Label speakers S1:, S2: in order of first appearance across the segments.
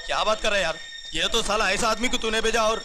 S1: क्या बात कर रहा है यार? ये तो साला ऐसा आदमी को तूने भेजा और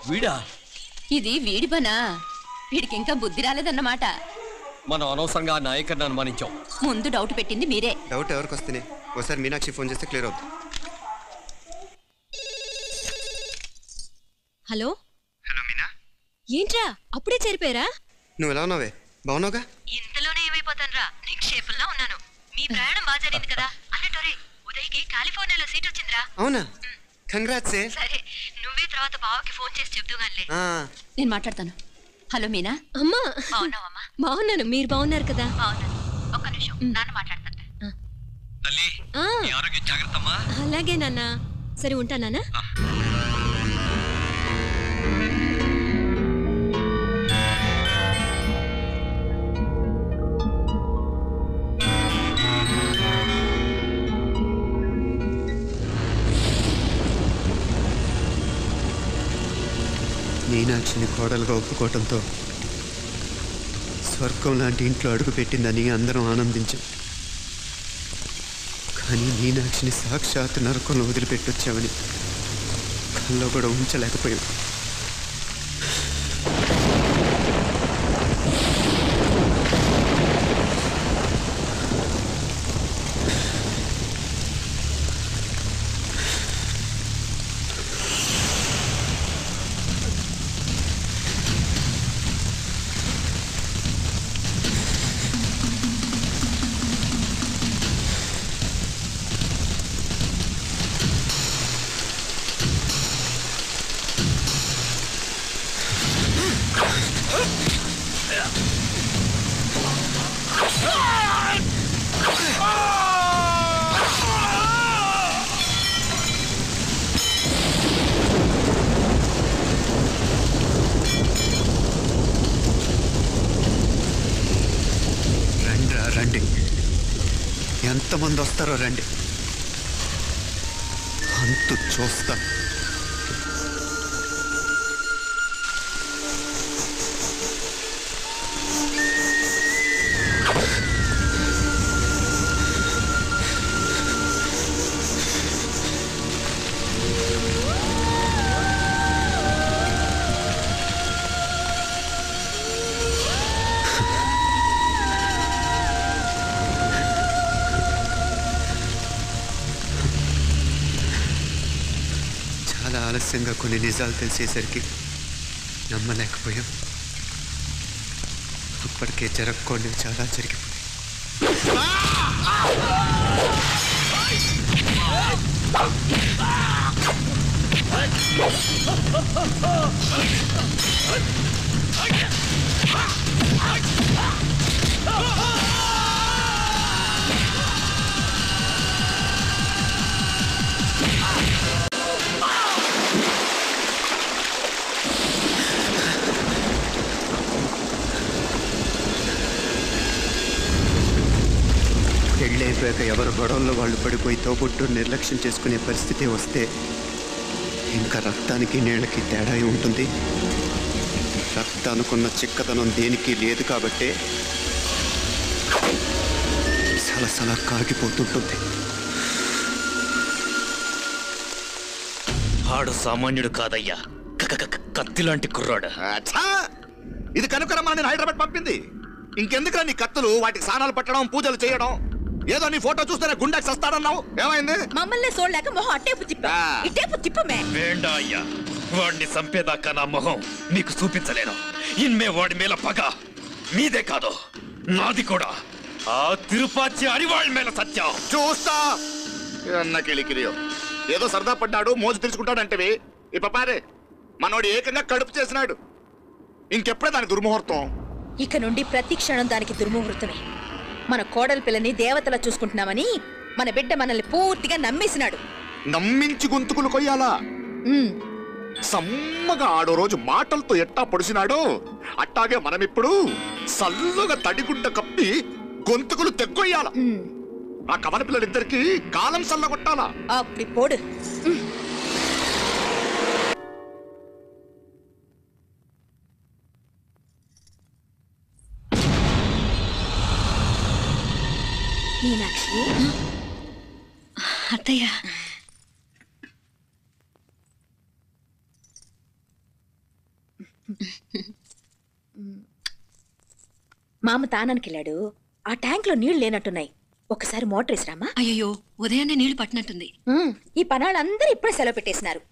S2: వీడా?
S3: ఇది వీడి పనా? వీడికి ఇంకా బుద్ధి రాలేదన్నమాట.
S2: మనం అనవసరంగా నాయకుడిని అనుమానించాం.
S3: ముందు డౌట్ పెట్టింది మీరే.
S4: డౌట్ ఎవరికి వస్తేనే ఒకసారి మీనాక్షి ఫోన్ చేస్తే క్లియర్ అవుతుంది.
S5: హలో
S4: హలో మీనా,
S5: ఏంట్రా అప్పుడే చేరిపోయారా?
S4: నువ్వు ఎలా ఉన్నావే? బాగున్నావుగా?
S3: ఇంతలోనే ఏమైపోతానరా? నిక్షేపంలో ఉన్నాను. మీ ప్రయాణం బాగా జరిగింది కదా? అన్నట్టు ఉదయ్కి కాలిఫోర్నియాలో సీట్ వచ్చిందిరా.
S4: అవునా? కంగ్రాట్స్.
S3: సరే నువ్వే తర్వాత బావకి ఫోన్ చేసి చెప్తూగానిలే. నేను మాట్లాడతాను. హలో మీనా.
S5: అమ్మా
S3: బాగున్నావమ్మా?
S5: బాగున్నాను, మీరు బాగున్నారు కదా?
S3: బాగున్నాను. ఒక్క నిమిషం, నాన్న మాట్లాడతాను.
S5: అలాగే నాన్న. సరే ఉంటానా?
S4: మీనాక్షిని కోడలుగా ఒప్పుకోవటంతో స్వర్గం లాంటి ఇంట్లో అడుగు పెట్టిందని అందరం ఆనందించాం. కానీ మీనాక్షిని సాక్షాత్ నరకంలో వదిలిపెట్టొచ్చామని కల్లో కూడా ఉంచలేకపోయాం. రండి, ఎంతమంది వస్తారో రండి, అంతు చూస్తా. ఆలస్యంగా కొన్ని నిజాలు తెలిసేసరికి నమ్మలేకపోయాం. అప్పటికే జరగకుండా చాలా జరిగిపోయాయి. పెళ్ళైపోయాక ఎవరు గొడవల్లో వాళ్ళు పడిపోయి తోబుట్టు నిర్లక్ష్యం చేసుకునే పరిస్థితి వస్తే ఇంకా రక్తానికి నీళ్ళకి తేడా ఉంటుంది. రక్తానుకున్న చిక్కదనం దేనికి లేదు కాబట్టి సలసలా కాగిపోతుంటుంది.
S6: వాడు సామాన్యుడు కాదయ్యా, కత్తి లాంటి కుర్రాడు.
S7: ఇది కనుకరమ్మా నేను హైదరాబాద్ పంపింది. ఇంకెందుకురా నీ కత్తులు, వాటికి స్నానాలు పట్టడం, పూజలు చేయడం? ఏదో నీ ఫోటో చూస్తేనే గుండెకి సస్తాడన్నావు, ఏమైంది?
S3: మమ్మల్ని చూడలేక మొహం అట్టేపు తిప్పమే.
S6: వేండా అయ్యా, వాడిని చంపేదాకా నా మొహం మీకు చూపించలేను. ఇన్మే వాడి మేల పగ మీదే కాదు, నాది కూడా. ఆ తిరుపాచి అడివాళ్ళ మేల సత్యం
S7: చూస్తా. అన్నకెళ్ళికిరియో ఏదో సరదా పడ్డాడు, మోజు తెలుసుకుంటాడంటే ఈ పపారే మనోడు ఏకంగా కడుపు చేసినాడు. ఇంకెప్పుడే దానికి దుర్ముహూర్తం?
S3: ఇక నుండి ప్రతి క్షణం దానికి దుర్ముహూర్తమే. మన కోడలి పిల్లని దేవతలా చూసుకుంటున్నామని మన బిడ్డ మనల్ని పూర్తిగా నమ్మేసినాడు.
S7: నమ్మించి గొంతుకులు కొయ్యాలా? సమ్మగా ఆడో రోజు మాటలతో ఎట్టా పొడిసినాడో అట్టాగే మనమిప్పుడు సల్లుగా తడిగుడ్డ కప్పి గొంతుకులు తెగ్గొయ్యాల. ఆ కవన పిల్లలిద్దరికి కాలం సల్లగొట్టాలా?
S3: అప్పుడు పోడు. మీనాక్షి
S5: అత్తయ్య
S3: మామ తానానికి వెళ్ళాడు. ఆ ట్యాంక్ లో నీళ్లు లేనట్టున్నాయి. ఒకసారి మోటార్ వేసిరామా.
S5: అయ్యో ఉదయాన్నే నీళ్లు పట్టినట్టుంది.
S3: ఈ పనాళ్ళందరూ ఇప్పుడే సెలవు పెట్టేసినారు.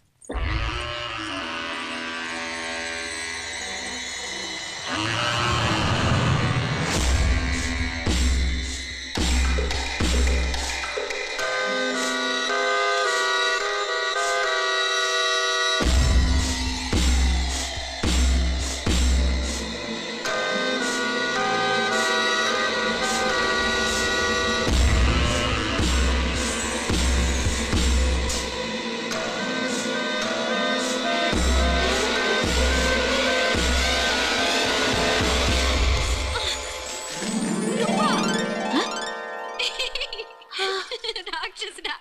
S5: రాక్షసుడా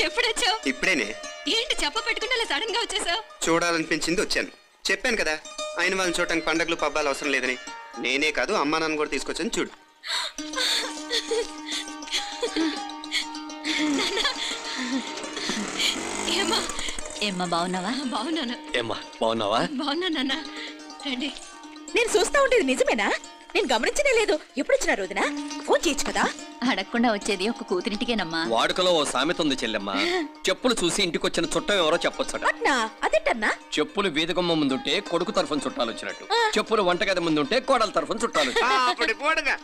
S5: ఎప్పుడొచ్చావు?
S4: ఇప్పుడేనే.
S5: ఏంటి చెప్ప పెట్టుకుంటే అలా సడన్ గా వచ్చేసావు?
S4: చూడాలనిపించింది వచ్చాను. చెప్పాను కదా ఆయన వాళ్ళని చూడటానికి పండగలు పబ్బాలు అవసరం లేదని. నేనే కాదు అమ్మా నాన్న కూడా తీసుకొచ్చాను చూడు.
S5: ఏమ్మా బాగున్నావా? బాగున్నాను.
S2: ఏమ్మా బాగున్నావా?
S5: బాగున్నా నాన్న. రండి.
S3: నేను చూస్తా ఉండేది నిజమేనా? నేను గమనించనే లేదు. ఎప్పుడొచ్చినా రోజున ఫోన్ చేయొచ్చు కదా.
S5: అడగకుండా వచ్చేది ఒక కూతురింటికేనమ్మా.
S2: వాడుకలో ఓ సామెత ఉంది చెల్లెమ్మ. చెప్పులు చూసి ఇంటికొచ్చిన చుట్టం ఎవరో చెప్పొచ్చట.
S3: అట్నా? అదేంటన్నా?
S2: చెప్పులు వీధగుమ్మ ముందుంటే కొడుకు తరఫున చుట్టాలు వచ్చినట్టు, చెప్పులు వంటగది ముందుంటే కోడల తరఫున చుట్టాలు వచ్చినట్టు.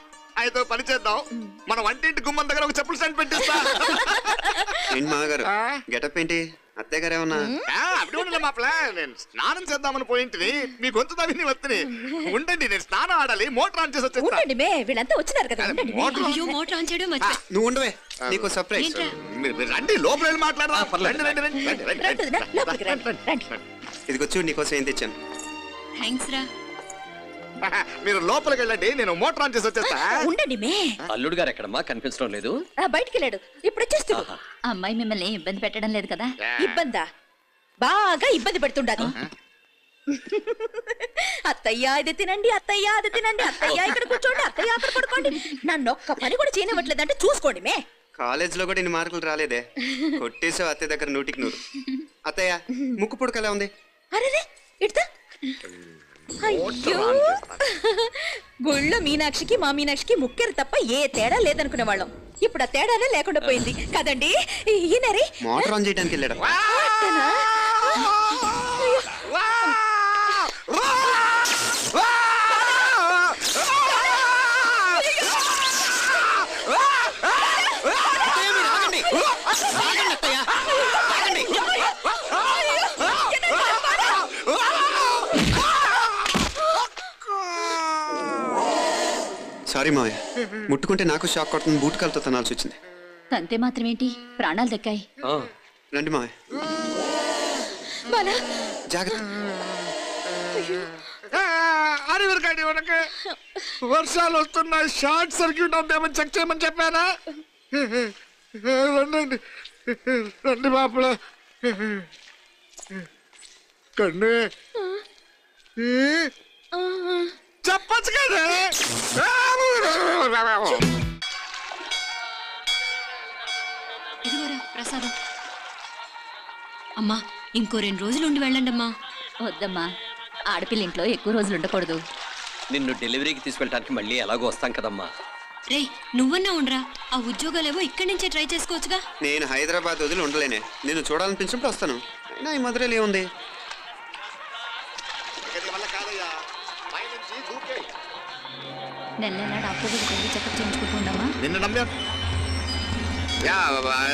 S7: అయితే పని చేద్దాం. మన వంటింటి గుమ్మం దగ్గర ఒక చెప్పులు స్టాండ్ పెట్టిస్తా.
S4: ఏంటి మామగారు గెటప్ ఏంటి? అత్తయ్య గారు ఏమన్నా?
S7: అప్పుడు ఉండలే మా ప్లాన్. నేను స్నానం చేద్దామని పోయింటిని, మీ గొంతు తవ్వి వస్తుంది. ఉండండి, నేను స్నానం ఆడాలి. మోటార్ ఆన్ చేసి వచ్చేస్తా.
S3: ఉండండి మే, వీళ్ళంతా వచ్చినారు కదా. ఉండండి మే.
S5: అయ్యో మోటార్ ఆన్ చేయడం మర్చిపోయా.
S4: నువ్వు ఉండవే, నీకు సర్ప్రైజ్.
S5: ఏంట్రా?
S7: మీరు రండి, లోపల వెళ్ళి మాట్లాడదాం.
S2: పర్లేదు.
S7: రండి, రండి, రండి, రండి,
S3: రండి వదినా, లోపలికి రండి, రండి.
S4: ఇదిగో చూడు నీకోసం ఏం తెచ్చాను.
S5: థ్యాంక్స్ రా.
S7: మీరు లోపలికి వెళ్ళండి, నేను మోటార్ ఆన్ చేసి వచ్చేస్తా.
S3: ఉండండి మే.
S2: అల్లుడు గారు ఎక్కడమ్మా కనిపించడం లేదు?
S3: బయటికి వెళ్ళాడు. ఇప్పుడు వచ్చేస్తాడు.
S5: అమ్మాయి మిమ్మల్ని ఇబ్బంది పెట్టడం లేదు కదా?
S3: ఇబ్బందా? బాగా ఇబ్బంది పెడుతుండదు. అత్తయ్య ఇది తినండి, అత్తయ్య అది తినండి, అత్తయ్య ఇక్కడ కూర్చోండి, అత్తయ్య అక్కడ పడుకోండి. నన్ను ఒక్క పని కూడా చేయనివ్వట్లేదంటే చూసుకోండి మే.
S4: కాలేజీలో కూడా ఇన్ని మార్కులు రాలేదే. కొట్టేసావు అత్తయ్య దగ్గర 100కి 100. అత్తయ్య ముక్కు పుడక ఎలా ఉంది?
S3: అరే ఇడతా. అయ్యో, గుళ్ళో మీనాక్షికి మా మీనాక్షికి ముక్కెరు తప్ప ఏ తేడా లేదనుకునే వాళ్ళం. ఇప్పుడు ఆ తేడానే లేకుండా పోయింది కదండి. ఈయనరే
S4: మోటార్ ఆన్ చేయడానికి వెళ్ళాడు. సారీ మావయ్య, ముట్టుకుంటే నాకు షాక్ కొడుతుంది. బూట్ కాలుతో తనాల్సి వచ్చింది.
S5: అంతే మాత్రమేంటి, ప్రాణాలు దక్కాయి.
S4: రండి మావయ్య, జాగ్రత్త.
S7: అరవరకండి, వర్షాలు వస్తున్నాయి. షార్ట్ సర్క్యూట్ అవుతామని చెక్ చేయమని చెప్పానా? రండి రండి బాపుల కండి చెప్పచ్చు కదా.
S5: ఇదిగోరా ప్రసాదం. అమ్మా ఇంకో 2 రోజులు ఉండి వెళ్ళండి అమ్మా. వద్దమ్మా, ఆడపిల్ల ఇంట్లో ఎక్కువ రోజులు ఉండకూడదు.
S2: నిన్ను డెలివరీకి తీసుకెళ్ళడానికి మళ్ళీ ఎలాగో వస్తాం కదమ్మా.
S5: రే నువ్వన్నా ఉండరా, ఆ ఉద్యోగాలేవో ఇక్కడి నుంచే ట్రై చేసుకోవచ్చుగా.
S4: నేను హైదరాబాద్ వదిలి ఉండలేనే. నేను చూడాలనిపించినప్పుడు వస్తాను. అయినా ఈ మధురైలో ఏముంది?
S5: నెల డాక్టర్ దగ్గరికి చెకప్ చేయించుకుంటుండమ్మా.
S7: నిన్ను నమ్మా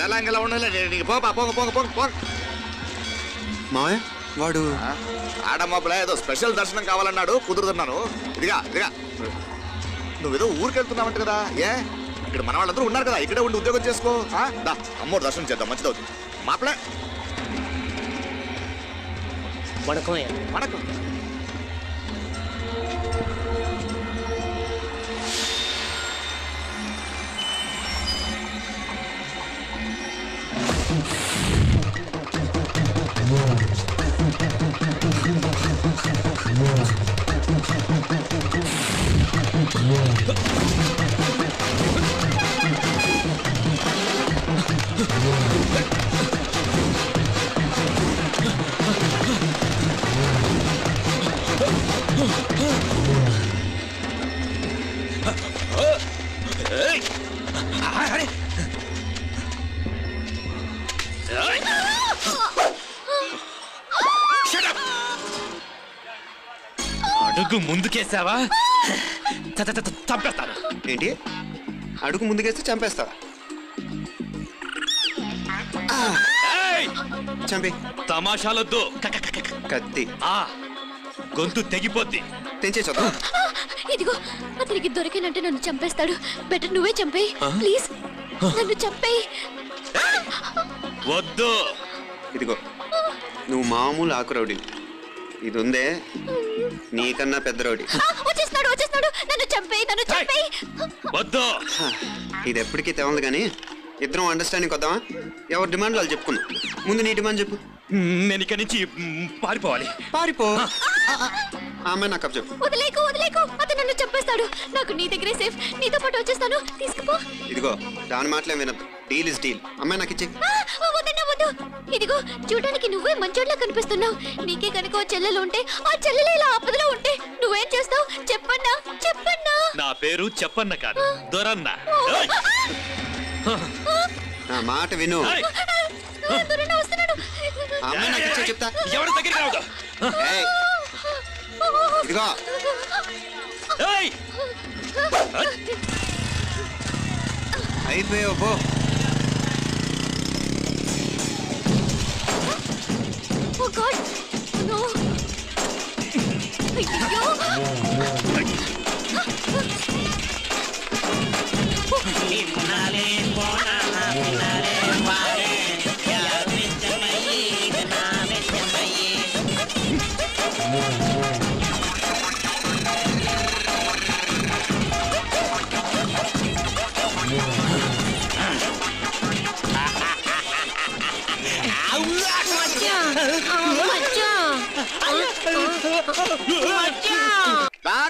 S7: ఎలా ఇంకెలా ఉండాలి. పోగా పోగ పోగ పోగ పోగ.
S4: మావయ్య వాడు
S7: ఆడమ్మప్పులే ఏదో స్పెషల్ దర్శనం కావాలన్నాడు, కుదురుతున్నాను. ఇదిగా నువ్వేదో ఊరికెళ్తున్నావంట కదా. ఏ ఇక్కడ మన వాళ్ళందరూ ఉన్నారు కదా, ఇక్కడే ఉండి ఉద్యోగం చేసుకో. అమ్మోడు దర్శనం చేద్దాం, మంచిదవుతుంది. మాపలే వణకం.
S6: అడుగు ముందుకేసావా చంపేస్తాను.
S4: ఏంటి అడుగు ముందుకేస్తే చంపేస్తావా?
S6: ఏయ్!
S4: చంపి.
S6: తమాషాలొద్దు.
S4: కత్తి
S6: గొంతు తెగిపోద్ది.
S4: తెంచే చూద్దాం.
S5: ఇదిగో అతనికి దొరికినంటే నన్ను చంపేస్తాడు. బెటర్ నువ్వే చంపేయి ప్లీజ్. నన్ను చంపేయి.
S6: వద్దు.
S4: ఇదిగో నువ్వు మామూలు ఆకు రౌడీ, ఇది ఉందే నీకన్నా పెద్ద రౌడీ.
S5: వచ్చేస్తాడు వచ్చేస్తాడు. నన్ను చంపేయి నన్ను చంపేయి.
S6: వద్దు.
S4: ఇది ఎప్పటికీ తెవలదు కానీ ఇద్దరం అండర్స్టాండింగ్ వద్దామా? ఎవరి డిమాండ్ వాళ్ళు చెప్పుకుందాం. ముందు నీ డిమాండ్ చెప్పు.
S6: నేను ఇక్కడి నుంచి పారిపోవాలి.
S4: పారిపో. ఆమె నాకు చెప్పు.
S5: వదిలేకు వదిలేకు. అతను నన్ను చంపేస్తాడు. నాకు నీ దగ్గరే సేఫ్. నీతో పాటు వచ్చేస్తాను. తీసుకుపో.
S4: ఇదిగో దాని మాటలే వినద్దు. Deal is deal. అమ్మాయి నాకు ఇచ్చే.
S5: వద్దన్నా వద్దు. ఇదిగో చూడడానికి నువ్వే మంచోట్లా కనిపిస్తున్నావు. నీకే కనుక ఓ చెల్లెలు ఉంటే ఆ చెల్లెలు ఇలా ఆపదలో ఉంటే నువ్వేం చేస్తావు చెప్పన్నా చెప్పన్నా.
S6: నా పేరు చెప్పన్న కాదు, దొరన్న.
S4: నా మాట విను.
S5: దొరన్న వస్తున్నాడు.
S4: అమ్మాయి నాకు ఇచ్చే చెప్తా.
S6: ఎవరి దగ్గరికి రావద్దు.
S4: ఏయ్, ఇదిగో
S6: ఏయ్!
S4: అయిపోయావు పో.
S5: Oh God! No! అయ్యో!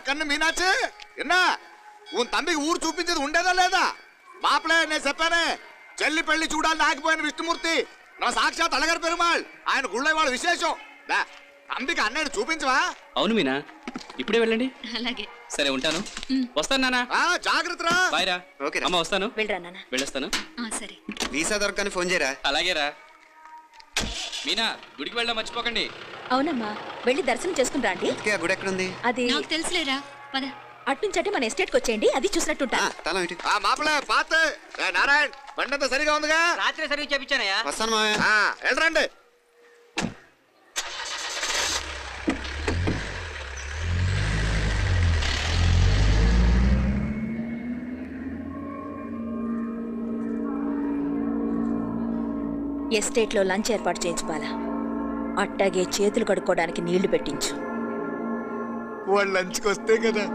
S7: కన్ను మీనాచి ఎన్నా ఉన్ తండ్రికి ఊరు చూపించేది ఉండేదా లేదా? మాపలే నేను చెప్పానే, చెల్లి పెళ్లి చూడాలని ఆగిపోయిన విష్ణుమూర్తి నా సాక్షాత్ అలగారి పెరుమాళ్. ఆయన గుళ్ళ వాళ్ళ విశేషం. తండ్రికి అన్నయ్య చూపించవా?
S8: అవును మీనా, ఇప్పుడే వెళ్ళండి.
S5: అలాగే.
S8: సరే ఉంటాను. వస్తాను నాన్న.
S7: జాగ్రత్త రా.
S8: బాయ్ రా.
S4: ఓకే
S8: అమ్మ వస్తాను.
S3: వెళ్ళరా నాన్న.
S8: వెళ్ళొస్తాను.
S5: సరే.
S4: వీసా దొరకని ఫోన్ చేయరా.
S8: అలాగేరా. మీనా గుడికి వెళ్ళా మర్చిపోకండి.
S3: అవునమ్మా, వెళ్ళి దర్శనం చేసుకుని రండి.
S4: ఆ గుడి ఎక్కడుంది?
S3: అది
S5: నాకు తెలుసులేరా. పద.
S3: అట్నుంచంటే మన ఎస్టేట్ కి వచ్చేయండి, అది చూసినట్టుంటా.
S4: తల ఇటు.
S7: మాపలే పాత నారాయణ్ బండంతా సరిగా ఉందిగా?
S8: రాత్రి సర్వీస్ చేయించానయ్యా.
S4: వస్తాను మావయ్య.
S7: వెళ్ళరండి.
S3: ఎస్టేట్ లో లంచ్ ఏర్పాటు చేయించుకోవాలా. అట్టాగే చేతులు కడుక్కోవడానికి నీళ్లు పెట్టించు.
S7: వాళ్ళు లంచ్కి వస్తే కదా.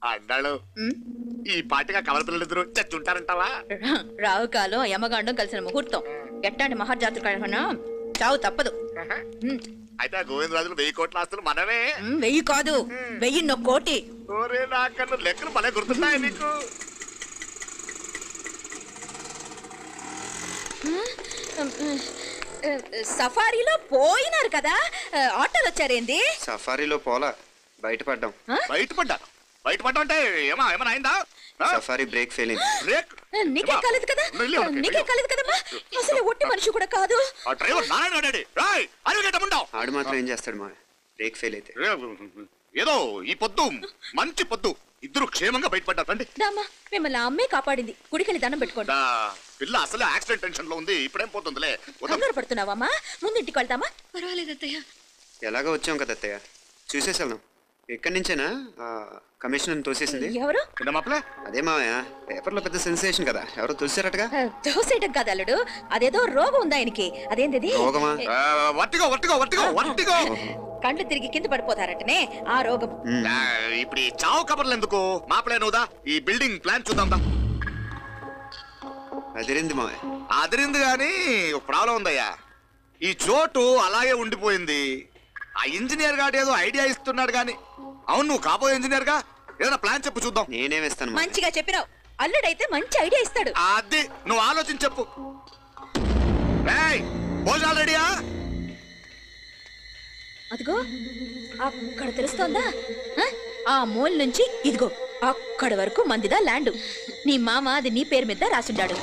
S7: అన్నాడు ఈ పాటిగా కవల పిల్లలిద్దరు చచ్చుంటారంటావా?
S3: రావు కాలం యమగాండం కలిసిన ముహూర్తం. ఎట్టాంటి మహర్జాతృ కన్నా చావు తప్పదు.
S7: అయితే గోవిందరాజులు 1000 కోట్ల ఆస్తులు మనమే.
S3: 1000 కాదు 1001 కోటి.
S7: ఓరే నాకన్నా లెక్కలు భలే గుర్తున్నాయి నీకు.
S3: సఫారీలో పోయినారు కదా, ఆటోలు వచ్చారేంది?
S4: సఫారీలో పోలా, బయటపడ్డాం.
S7: బయటపడ్డా అంటే ఏమైనా అయిందా?
S4: సఫారీ బ్రేక్ ఫెయిల్ అయింది.
S7: బ్రేక్
S3: నీకే కాలేదు కదా, నీకే కాలేదు కదమ్మా. అసలు ఒట్టి మనిషి కూడా కాదు.
S7: ఆ డ్రైవర్ నారాయణ
S4: ఆడు మాత్రం ఏం చేస్తాడు మా బ్రేక్ ఫెయిల్ అయితే.
S7: ఏదో ఈ పొద్దు మంచి పొద్దు ఇద్దరు క్షేమంగా బయటపడ్డారండి.
S3: దామా మిమ్మల్ని అమ్మే కాపాడింది. గుడికెళ్ళి దండం పెట్టుకోండి.
S7: పిల్ల అసలు యాక్సిడెంట్ టెన్షన్ లో ఉంది, ఇప్పుడేం పోతుందిలే.
S3: కంగారు పడుతున్నావమ్మా? ముందు ఇంటికి వెళ్తామా?
S5: పర్వాలేదు అత్తయ్య.
S4: ఎలాగో వచ్చాం కదా అత్తయ్య, చూసేసాం. ఎక్కడి నుంచేనా కమిషనర్ తోసేసింది?
S3: ఎవరు?
S4: అదే మావయ్య, పేపర్లో పెద్ద సెన్సేషన్ కదా, ఎవరో తోసారటగా.
S3: తోసేయటం కాదు అల్లుడు, అదేదో రోగం ఉందా ఆయనకి. అదేంటిది?
S4: రోగమా?
S3: కండ్లు తిరిగి కింద పడిపోతారటనే ఆ రోగం.
S7: ఇప్పుడు ఈ చావు కబర్లు ఎందుకు? మాపలే నువ్వుదా, ఈ బిల్డింగ్ ప్లాన్ చూద్దాందా.
S4: అదిరింది మావయ్య.
S7: అదిరింది గాని ఒక ప్రాబ్లం ఉందయ్యా. ఈ చోటు అలాగే ఉండిపోయింది. ఆ ఇంజనీర్ గాడు ఏదో ఐడియా ఇస్తున్నాడు గాని. అవును, నువ్వు కాబోయే ఇంజనీర్ గా ఏదైనా ప్లాన్ చెప్పు చూద్దాం.
S4: నేనేమిస్తాను?
S3: మంచిగా చెప్పినావు. అల్లుడైతే మంచి ఐడియా ఇస్తాడు.
S7: అది నువ్వు ఆలోచించి చెప్పు. భోజనాలు రెడీయా?
S3: అదిగో అక్కడ తెలుస్తోందా? ఆ మూల నుంచి ఇదిగో అక్కడ వరకు మందిదా ల్యాండ్. నీ మామ అది నీ పేరు మీద రాసుండాడు.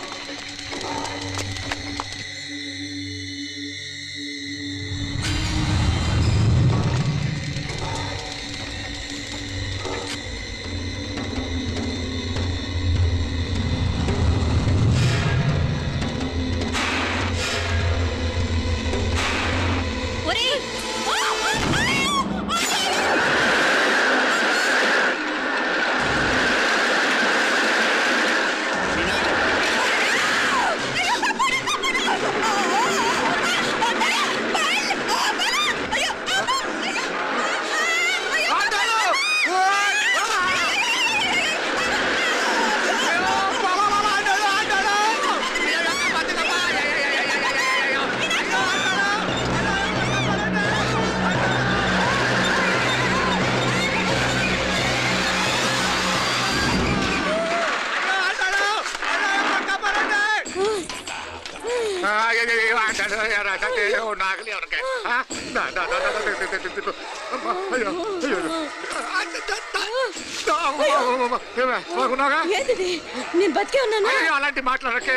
S3: నేను బతికే ఉన్నాను.
S7: అలాంటి మాట్లాడకే.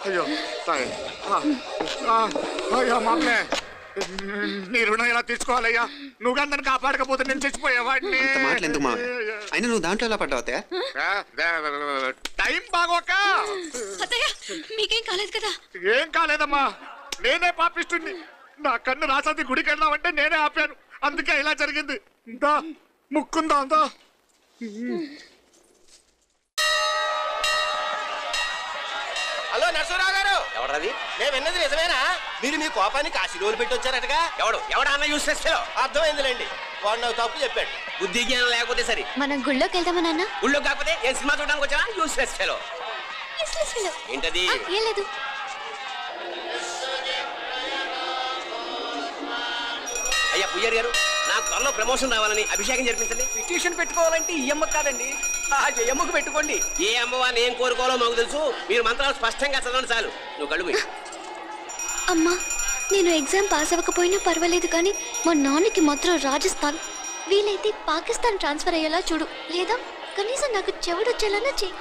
S7: అయ్యో అయ్యో మామలే, నీ రుణం ఎలా తీసుకోవాలయ్యా? నువ్వు అందరిని కాపాడకపోతే నేను చచ్చిపోయేవాడిని.
S4: మాటలు ఎందుకు మావయ్య? అయినా నువ్వు దాంట్లో ఎలా పడ్డావు?
S7: టైం బాగోక.
S5: మీకేం కాలేదు కదా?
S7: ఏం కాలేదమ్మా, నేనే పాపిస్తుంది. నా కన్ను రాసాది గుడికి వెళ్దామంటే నేనే ఆపాను, అందుకే ఇలా జరిగింది. ఇందా ముక్కుందా అంతా.
S9: హలో నరసరావు గారు. ఎవరది? నేను విన్నది నిజమేనా? మీరు మీ కోపాన్ని కాశీలోలు పెట్టి వచ్చారటగా. ఎవడన్నా యూస్ చేస్తా? అర్థమైందిలేండి, వాడు నాకు తప్పు చెప్పాడు. బుద్ధి జ్ఞానం లేకపోతే సరే.
S5: మనం గుళ్ళోకి వెళ్దామా నాన్న?
S9: గుళ్ళో కాకపోతే ఏం సినిమా చూడడానికి వచ్చావా? యూస్ చేస్తా. ఏంటది?
S5: ఏం లేదు.
S9: అయ్యా పుయ్యర్ గారు, నాకు త్వరలో ప్రమోషన్ రావాలని అభిషేకం జరిపించండి. పిటిషన్ పెట్టుకోవాలంటే ఈ అమ్మ కాదండి, ఆ జయమ్మకు పెట్టుకోండి. ఏ అమ్మవారిని ఏం కోరుకోవాలో మాకు తెలుసు. మీరు మంత్రాలు స్పష్టంగా చదవండి చాలు. నువ్వు కడుగు.
S5: అమ్మా, నేను ఎగ్జామ్ పాస్ అవ్వకపోయినా పర్వాలేదు, కానీ మా నాన్నకి మాత్రం రాజస్థాన్, వీలైతే పాకిస్తాన్ ట్రాన్స్ఫర్ అయ్యేలా చూడు. లేదా కనీసం నాకు చెవుడొచ్చేలానా చెయ్యి.